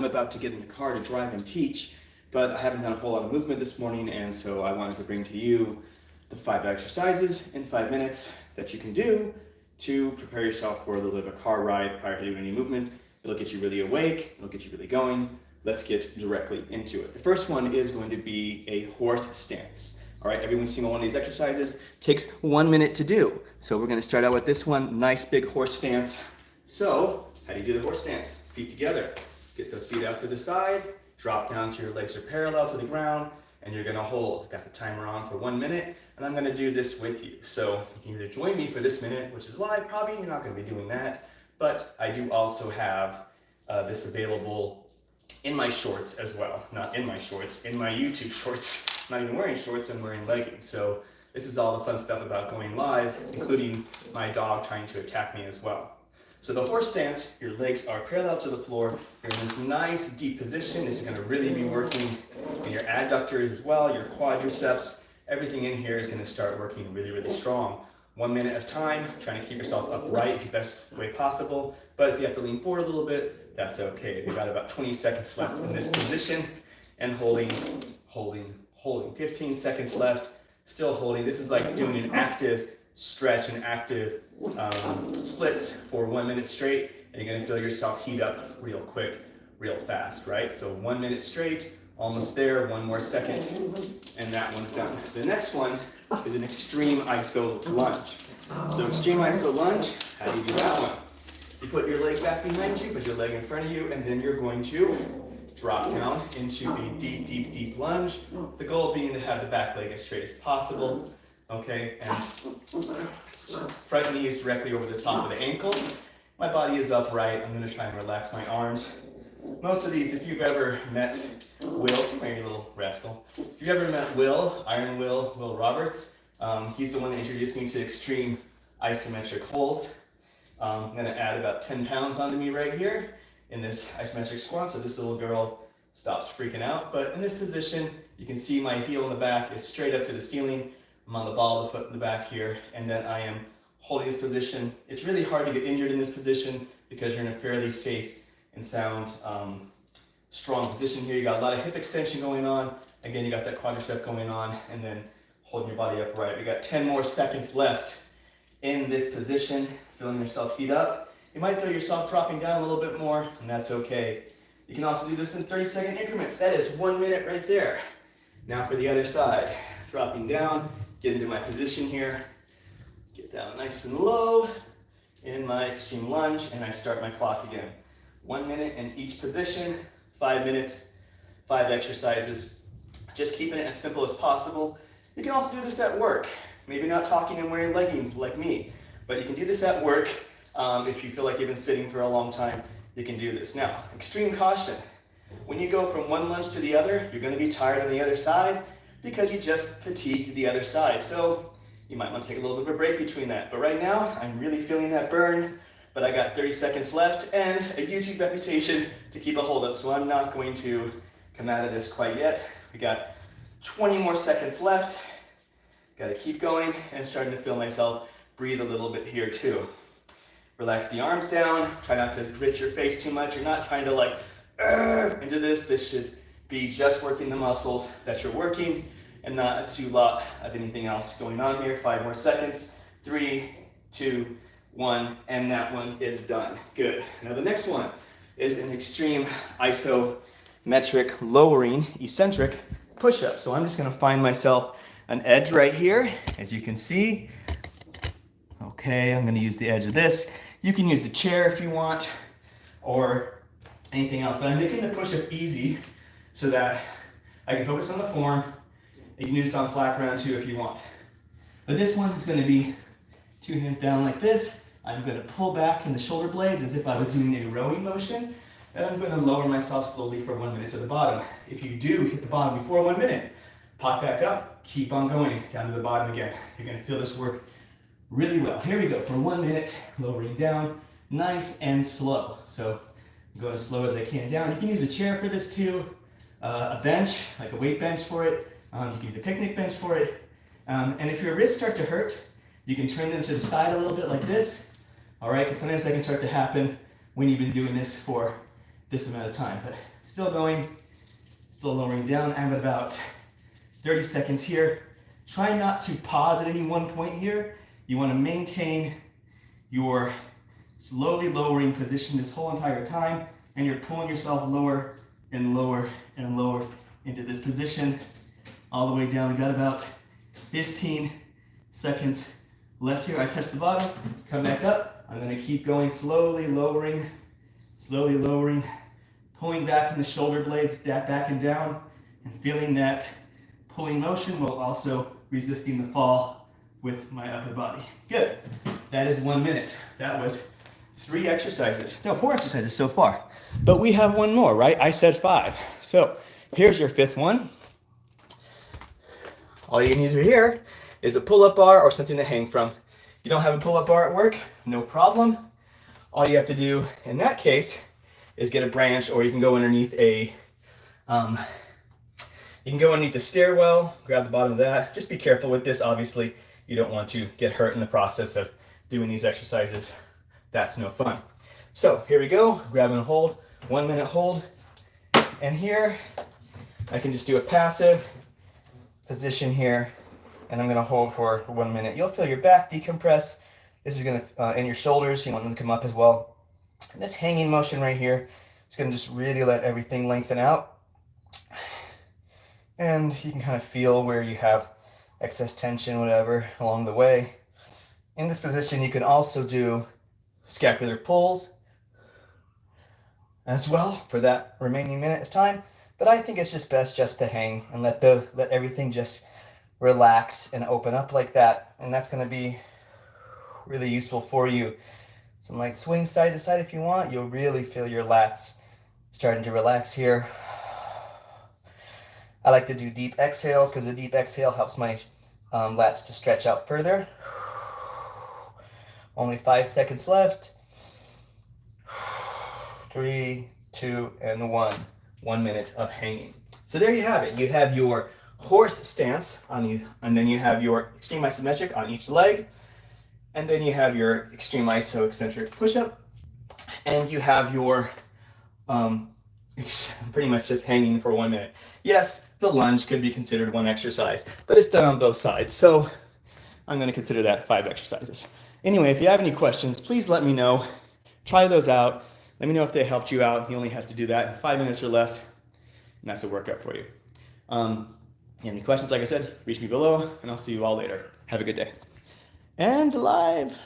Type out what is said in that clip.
I'm about to get in the car to drive and teach, but I haven't done a whole lot of movement this morning, and so I wanted to bring to you the 5 exercises in 5 minutes that you can do to prepare yourself for a little bit of a car ride prior to doing any movement. It'll get you really awake, it'll get you really going. Let's get directly into it. The first one is going to be a horse stance. All right, every single one of these exercises takes 1 minute to do. So we're gonna start out with this one, nice big horse stance. So, how do you do the horse stance? Feet together. Get those feet out to the side, drop down so your legs are parallel to the ground, and you're gonna hold. Got the timer on for 1 minute, and I'm gonna do this with you. So you can either join me for this minute, which is live, probably you're not gonna be doing that, but I do also have this available in my shorts as well. Not in my shorts, in my YouTube shorts. I'm not even wearing shorts, I'm wearing leggings. So this is all the fun stuff about going live, including my dog trying to attack me as well. So the horse stance, your legs are parallel to the floor. You're in this nice deep position. This is gonna really be working in your adductors as well, your quadriceps. Everything in here is gonna start working really, really strong. 1 minute of time, trying to keep yourself upright the best way possible. But if you have to lean forward a little bit, that's okay. We've got about 20 seconds left in this position and holding. 15 seconds left, still holding. This is like doing an active stretch and active splits for 1 minute straight, and you're gonna feel yourself heat up real quick, real fast, right? So 1 minute straight, almost there, 1 more second, and that one's done. The next one is an extreme iso lunge. So extreme iso lunge, how do you do that one? You put your leg back behind you, put your leg in front of you, and then you're going to drop down into a deep, deep, deep lunge. The goal being to have the back leg as straight as possible. Okay, and front knee is directly over the top of the ankle. My body is upright. I'm going to try and relax my arms. Most of these, if you've ever met Will, come here, you little rascal. If you've ever met Will, Iron Will Roberts, he's the one that introduced me to extreme isometric holds. I'm going to add about 10 pounds onto me right here in this isometric squat, so this little girl stops freaking out. But in this position, you can see my heel in the back is straight up to the ceiling. I'm on the ball of the foot in the back here, and then I am holding this position. It's really hard to get injured in this position because you're in a fairly safe and sound, strong position here. You got a lot of hip extension going on. Again, you got that quadricep going on, and then holding your body upright. We got 10 more seconds left in this position, feeling yourself heat up. You might feel yourself dropping down a little bit more, and that's okay. You can also do this in 30-second increments. That is 1 minute right there. Now for the other side, dropping down. Get into my position here, get down nice and low in my extreme lunge, and I start my clock again. 1 minute in each position, 5 minutes, 5 exercises. Just keeping it as simple as possible. You can also do this at work. Maybe not talking and wearing leggings like me, but you can do this at work. If you feel like you've been sitting for a long time, you can do this. Now, extreme caution. When you go from one lunge to the other, you're gonna be tired on the other side, because you just fatigued the other side. So you might want to take a little bit of a break between that. But right now, I'm really feeling that burn, but I got 30 seconds left and a YouTube reputation to keep a hold of. So I'm not going to come out of this quite yet. We got 20 more seconds left. Got to keep going, and starting to feel myself breathe a little bit here too. Relax the arms down. Try not to grit your face too much. You're not trying to like into this. This should be just working the muscles that you're working and not a lot of anything else going on here. 5 more seconds. 3, 2, 1, and that one is done. Good. Now the next one is an extreme isometric lowering eccentric push-up. So I'm just going to find myself an edge right here, as you can see. Okay, I'm going to use the edge of this. You can use the chair if you want, or anything else, but I'm making the push-up easy so that I can focus on the form. You can do this on flat ground too if you want. But this one is going to be 2 hands down like this. I'm going to pull back in the shoulder blades as if I was doing a rowing motion. And I'm going to lower myself slowly for 1 minute to the bottom. If you do hit the bottom before 1 minute, pop back up, keep on going down to the bottom again. You're going to feel this work really well. Here we go for 1 minute, lowering down, nice and slow. So go as slow as I can down. You can use a chair for this too. A bench, like a weight bench for it. You can use a picnic bench for it. And if your wrists start to hurt, you can turn them to the side a little bit like this. All right, because sometimes that can start to happen when you've been doing this for this amount of time. But Still going, still lowering down. I'm at about 30 seconds here. Try not to pause at any one point here. You want to maintain your slowly lowering position this whole entire time, and you're pulling yourself lower and lower and lower into this position all the way down. We got about 15 seconds left here. I touch the bottom, come back up. I'm going to keep going, slowly lowering, pulling back in the shoulder blades, back and down, and feeling that pulling motion while also resisting the fall with my upper body. Good. That is 1 minute. That was 4 exercises so far. But we have one more, right? I said 5. So here's your 5th one. All you need to do here is a pull-up bar or something to hang from. You don't have a pull-up bar at work? No problem. All you have to do in that case is get a branch, or you can go underneath a stairwell, grab the bottom of that. Just be careful with this. Obviously, you don't want to get hurt in the process of doing these exercises. That's no fun. So here we go, grab and hold, 1 minute hold. And here, I can just do a passive position here, and I'm gonna hold for 1 minute. You'll feel your back decompress. This is gonna, and your shoulders, you want them to come up as well. And this hanging motion right here is gonna just really let everything lengthen out. And you can kind of feel where you have excess tension, whatever, along the way. In this position, you can also do scapular pulls as well for that remaining minute of time. But I think it's just best just to hang and let everything just relax and open up like that. And that's going to be really useful for you. Some light swing side to side if you want. You'll really feel your lats starting to relax here. I like to do deep exhales because the deep exhale helps my lats to stretch out further. Only 5 seconds left. 3, 2, and 1. 1 minute of hanging. So there you have it. You have your horse stance on you, and then you have your extreme isometric on each leg, and then you have your extreme iso eccentric push-up, and you have your pretty much just hanging for 1 minute. Yes, the lunge could be considered one exercise, but it's done on both sides. So I'm going to consider that 5 exercises. Anyway, if you have any questions, please let me know. Try those out. Let me know if they helped you out. You only have to do that in 5 minutes or less, and that's a workout for you. If you have any questions, like I said, reach me below, and I'll see you all later. Have a good day. And live.